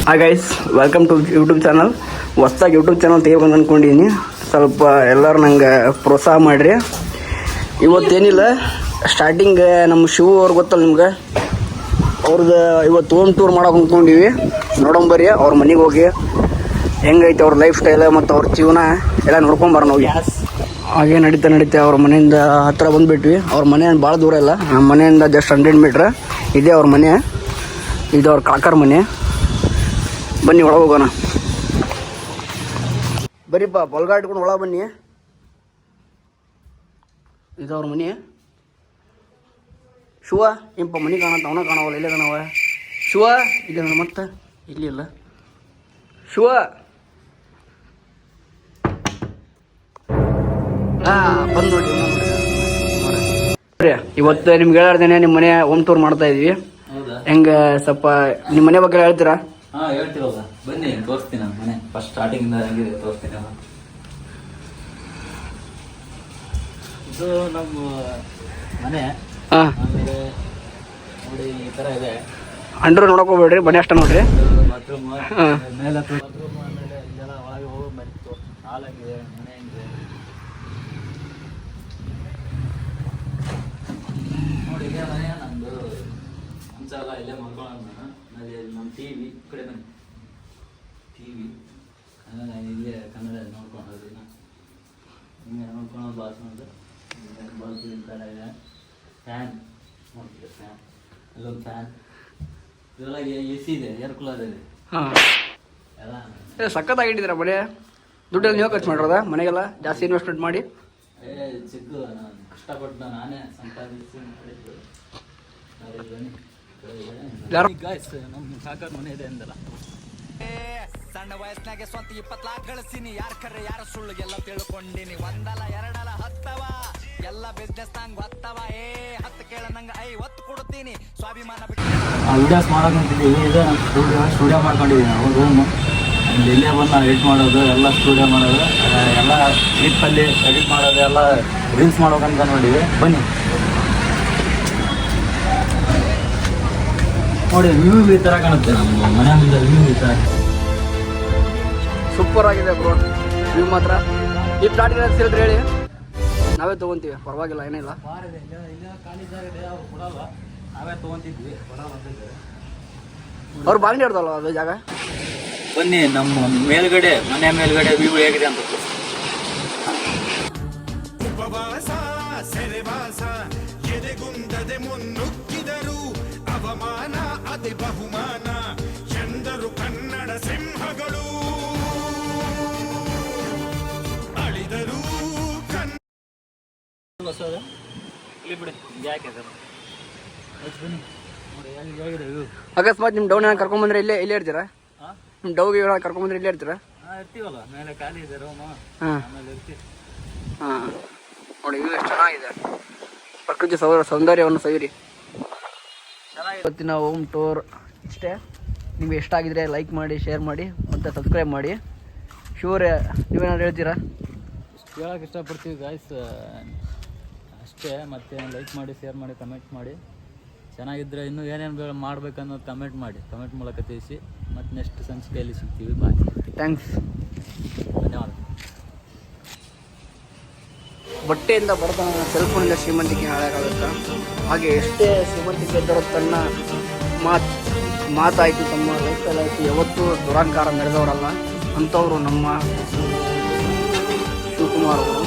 Hi guys, welcome to YouTube channel. ಹೊಸ್ದಾಗಿ YouTube channel ತೆಗಿಬೇಕಂತ ಅಂದ್ಕೊಂಡಿದ್ದೀನಿ. ಸ್ವಲ್ಪ ಎಲ್ಲರೂ ನಂಗೆ ಪ್ರೋತ್ಸಾಹ ಮಾಡಿರಿ. ಇವತ್ತೇನಿಲ್ಲ, ಸ್ಟಾರ್ಟಿಂಗ್ ನಮ್ಮ ಶಿವ ಅವ್ರು ಗೊತ್ತಲ್ಲ ನಿಮ್ಗೆ, ಅವ್ರದ್ದು ಇವತ್ತು ಹೋಮ್ ಟೂರ್ ಮಾಡೋಕೆ ಅಂದ್ಕೊಂಡಿವಿ. ನೋಡೋಂಬರ್ರಿ ಅವ್ರ ಮನೆಗೆ ಹೋಗಿ ಹೆಂಗೈತೆ ಅವ್ರ ಲೈಫ್ ಸ್ಟೈಲ್ ಮತ್ತು ಅವ್ರ ಜೀವನ ಎಲ್ಲ ನೋಡ್ಕೊಂಬರೋಣ ಹೋಗಿ. ಹಾಗೆ ನಡೀತಾ ಅವ್ರ ಮನೆಯಿಂದ ಹತ್ತಿರ ಬಂದುಬಿಟ್ವಿ. ಅವ್ರ ಮನೆ ಭಾಳ ದೂರ ಇಲ್ಲ, ನಮ್ಮ ಮನೆಯಿಂದ ಜಸ್ಟ್ 100 ಮೀಟ್ರ್ ಇದೆ ಅವ್ರ ಮನೆ. ಇದು ಅವ್ರ ಕಾಕರ ಮನೆ. ಬನ್ನಿ ಒಳಗೆ ಹೋಗೋಣ. ಬರೀಪ್ಪ ಬಲ್ಗ ಇಟ್ಕೊಂಡು ಒಳಗೆ ಬನ್ನಿ. ಇದು ಅವ್ರ ಮನೆ. ಶಿವ ಇಂಪ ಮನೆ ಕಾಣಂತ ಅವನ ಕಾಣವಲ್ಲ, ಇಲ್ಲೇ ಕಾಣವ. ಶಿವ ಇಲ್ಲ ಮತ್ತೆ ಇಲ್ಲಿ ಇಲ್ಲ. ಶಿವ ಬಂದು ನೋಡಿ. ಇವತ್ತು ನಿಮ್ಗೆ ಹೇಳ್ತೇನೆ, ನಿಮ್ಮ ಮನೆ ಹೋಮ್ ಟೂರ್ ಮಾಡ್ತಾ ಇದೀವಿ. ಹೆಂಗೆ ಸ್ವಲ್ಪ ನಿಮ್ಮ ಮನೆ ಬಗ್ಗೆ ಹೇಳ್ತೀರಾ? ಹೇಳ್ತೀವಲ್ಲ, ಬನ್ನಿ ತೋರಿಸ್ತೀನಿ. ನಮ್ಮ ಮನೆ ಫಸ್ಟ್ ಸ್ಟಾರ್ಟಿಂಗ್ ಇಂದ ಹೆಂಗಿದೆ ತೋರಿಸ್ತೀನಿ. ಇದು ನಮ್ಮ ಮನೆ. ಆಮೇಲೆ ನೋಡಿ ಈ ತರ ಇದೆ. ಅಂಡ್ರೂ ನೋಡಕ್ ಹೋಗ್ಬೇಡ್ರಿ, ಮನೆ ಅಷ್ಟ ನೋಡ್ರಿ. ಬಾತ್ರೂಮ್ ಮೇಲೆ ಬಾತ್ರೂಮ್, ಆಮೇಲೆ ಇದೆಲ್ಲ ಒಳಗೆ ಹೋಗಿ ಮನೆ ಹಾಲಾಗಿದೆ. ಮನೆ ಹೆಂಗಿದೆ ನೋಡಿ. ಇದೇ ಮನೆ ನಮ್ದು. ಹಂಚ ಎಲ್ಲ ಇಲ್ಲೇ ಮಲ್ಕೊಳ್ಳೋದು. ನಮ್ಮ ಟಿವಿ ಈ ಕಡೆ ಬನ್ನಿ. ಟಿವಿ ಇಲ್ಲೇ ಕನ್ನಡ ನೋಡ್ಕೊಂಡು ಹಿಂಗೆ ನೋಡ್ಕೊಂಡು ಬಾತ್ರೂಮ್ದು ಬಾತ್ರೂಮ್ ಥರ ಇದೆ. ಫ್ಯಾನ್ ನೋಡ್ತೀವಿ, ಫ್ಯಾನ್ ಅಲ್ಲೊಂದು ಫ್ಯಾನ್. ಇದರೊಳಗೆ AC ಇದೆ, ಏರ್ ಕೂಲರ್ ಇದೆ. ಎಲ್ಲ ಸಖತ್ತಾಗಿಟ್ಟಿದ್ದೀರಾ ಮನೆ. ದುಡ್ಡೆಲ್ಲ ನೀವು ಖರ್ಚು ಮಾಡಿರೋದ ಮನೆಗೆಲ್ಲ ಜಾಸ್ತಿ ಇನ್ವೆಸ್ಟ್ಮೆಂಟ್ ಮಾಡಿ? ಚಿಕ್ಕ ನಾನು ಕಷ್ಟಪಟ್ಟು ನಾನೇ ಸಂಪಾದಿಸಿ ಮಾಡಿದ್ದು. ನಮ್ಮ ಕಾಕರ ಮನೆ ಇದೆ ಅಂದಲ್ಲ. ಸಣ್ಣ ವಯಸ್ಸಿನಾಗೆ ಸ್ವಂತ 20 ಲಾಖ ಗಳಿಸಿನಿ. ಯಾರ ಕರ್ರೆ ಯಾರ ಸುಳ್ಳಿಗೆಲ್ಲ ತಿಳ್ಕೊಂಡಿನಿ. ಒಂದಲ್ಲ ಎರಡಲ್ಲ 10 ಎಲ್ಲ ಬಿಸ್ನೆಸ್ ನಂಗೆ ಗೊತ್ತವ. 10 ಕೇಳ ನಂಗೆ 50 ಕೊಡ್ತೀನಿ. ಸ್ವಾಭಿಮಾನ ಬಿಟ್ಟು ವಿಡಿಯೋಸ್ ಮಾಡೋಕಂತಿದ್ದೀವಿ. ಇದೆ ನಮ್ಮ ಸ್ಟುಡಿಯೋ ಮಾಡ್ಕೊಂಡಿದ್ದೀನಿ. ನಾವು ರೂಮು ಇಲ್ಲೇ ಬಂದು ನಾವು ಎಡಿಟ್ ಮಾಡೋದು, ಎಲ್ಲ ಸ್ಟುಡಿಯೋ ಮಾಡೋದು, ಎಲ್ಲ ಕ್ಲಿಪ್ಪಲ್ಲಿ ಎಡಿಟ್ ಮಾಡೋದು, ಎಲ್ಲ ರೀಲ್ಸ್ ಮಾಡೋಕಂತ ನೋಡಿವಿ. ಬನ್ನಿ ನೋಡಿ. ವ್ಯೂ ಈ ಥರ ಕಾಣುತ್ತೆ ನಮ್ಮ ಮನೆ ಮುಂದೆ. ವ್ಯೂ ಈ ಥರ ಸೂಪರ್ ಆಗಿದೆ ಬ್ರೋ. ವ್ಯೂ ಮಾತ್ರ. ಈ ಪ್ಲಾಟಿನ ಹೇಳ್ರಿ, ಹೇಳಿ, ನಾವೇ ತೊಗೊತೀವಿ, ಪರವಾಗಿಲ್ಲ, ಏನಿಲ್ಲ. ಖಾಲಿ ಜಾಗ ಇದೆ, ಅವ್ರು ಕೊಡಲ್ಲ, ನಾವೇ ತೊಗೊತಿದ್ವಿ. ಅವ್ರು ಬಾಂಗ್ಲಿ ಹಿಡ್ದಲ್ಲ ಅದು ಜಾಗ. ಬನ್ನಿ ನಮ್ಮ ಮೇಲ್ಗಡೆ, ಮನೆ ಮೇಲ್ಗಡೆ ವ್ಯೂ ಹೇಗಿದೆ ಅಂತ. ಉಪವಾಸ ಸೆರೆವಾಸ ಎದೆಗುಂದದೆ ಮುನ್ನುಗ್ಗಿದರು. ಅವಮಾನ ಅತಿ ಬಹುಮಾನ ಎಂದರು ಕನ್ನಡ ಸಿಂಹಗಳು. ಅಳಿದರು ಇಲ್ಲಿ ಬಿಡಿ, ಯಾಕೆ ಸರ್? ಬನ್ನಿ ನೋಡಿ ಹೇಗಿದೆ ವ್ಯೂ. ಅಕಸ್ಮಾತ್ ನಿಮ್ಮ ಡೌನ್ ಕರ್ಕೊಂಬಂದ್ರೆ ಇಲ್ಲೇ ಇರ್ತೀರಾ? ನಿಮ್ಮ ಡೌಗೆ ಕರ್ಕೊಂಬಂದ್ರೆ ಇಲ್ಲೇ ಇರ್ತೀರಾ? ಇರ್ತೀವಲ್ಲ, ಮೇಲೆ ಖಾಲಿ ಇದೆ ರೂಮು. ಆಮೇಲೆ ಇರ್ತೀವಿ. ನೋಡಿ ವ್ಯೂ ಎಷ್ಟು ಚೆನ್ನಾಗಿದೆ. ಪ್ರಕೃತಿ ಸೌಂದರ್ಯವನ್ನು ಸವಿರಿ. ಇವತ್ತಿನ ಹೋಮ್ ಟೂರ್ ಇಷ್ಟೇ. ನಿಮ್ಗೆ ಇಷ್ಟ ಆಗಿದ್ರೆ ಲೈಕ್ ಮಾಡಿ, ಶೇರ್ ಮಾಡಿ ಮತ್ತು ಸಬ್ಸ್ಕ್ರೈಬ್ ಮಾಡಿ. ಶಿವರೇ, ನೀವೇನಾದ್ರು ಹೇಳ್ತೀರಾ? ಹೇಳೋಕೆ ಇಷ್ಟಪಡ್ತೀವಿ ಗಾಯ್ಸ್, ಅಷ್ಟೇ. ಮತ್ತು ಲೈಕ್ ಮಾಡಿ, ಶೇರ್ ಮಾಡಿ, ಕಮೆಂಟ್ ಮಾಡಿ. ಚೆನ್ನಾಗಿದ್ದರೆ ಇನ್ನೂ ಏನೇನು ಮಾಡ್ಬೇಕನ್ನೋದು ಕಮೆಂಟ್ ಮಾಡಿ, ಕಮೆಂಟ್ ಮೂಲಕ ತಿಳಿಸಿ. ಮತ್ತು ನೆಕ್ಸ್ಟ್ ಸಂಚಿಕೆಯಲ್ಲಿ ಸಿಗ್ತೀವಿ. ಬಾಯ್, ಥ್ಯಾಂಕ್ಸ್, ಧನ್ಯವಾದ. ಬಟ್ಟೆಯಿಂದ ಬರೆದ ಸೆಲ್ಫೋನಿಂದ ಶ್ರೀಮಂತಿಕೆ ಹಾಳಾಗುತ್ತಾ? ಹಾಗೆ ಎಷ್ಟೇ ಶ್ರೀಮಂತಿಕೆ ಇದ್ದರೂ ತನ್ನ ಮಾತಾಯಿತು, ತಮ್ಮ ಲೈಫ್ ಸ್ಟೈಲ್ ಆಯಿತು, ಯಾವತ್ತೂ ದುರಹಂಕಾರ ಮೆರೆದವರಲ್ಲ. ಅಂಥವರು ನಮ್ಮ ಶಿವಕುಮಾರ್ ಅವರು.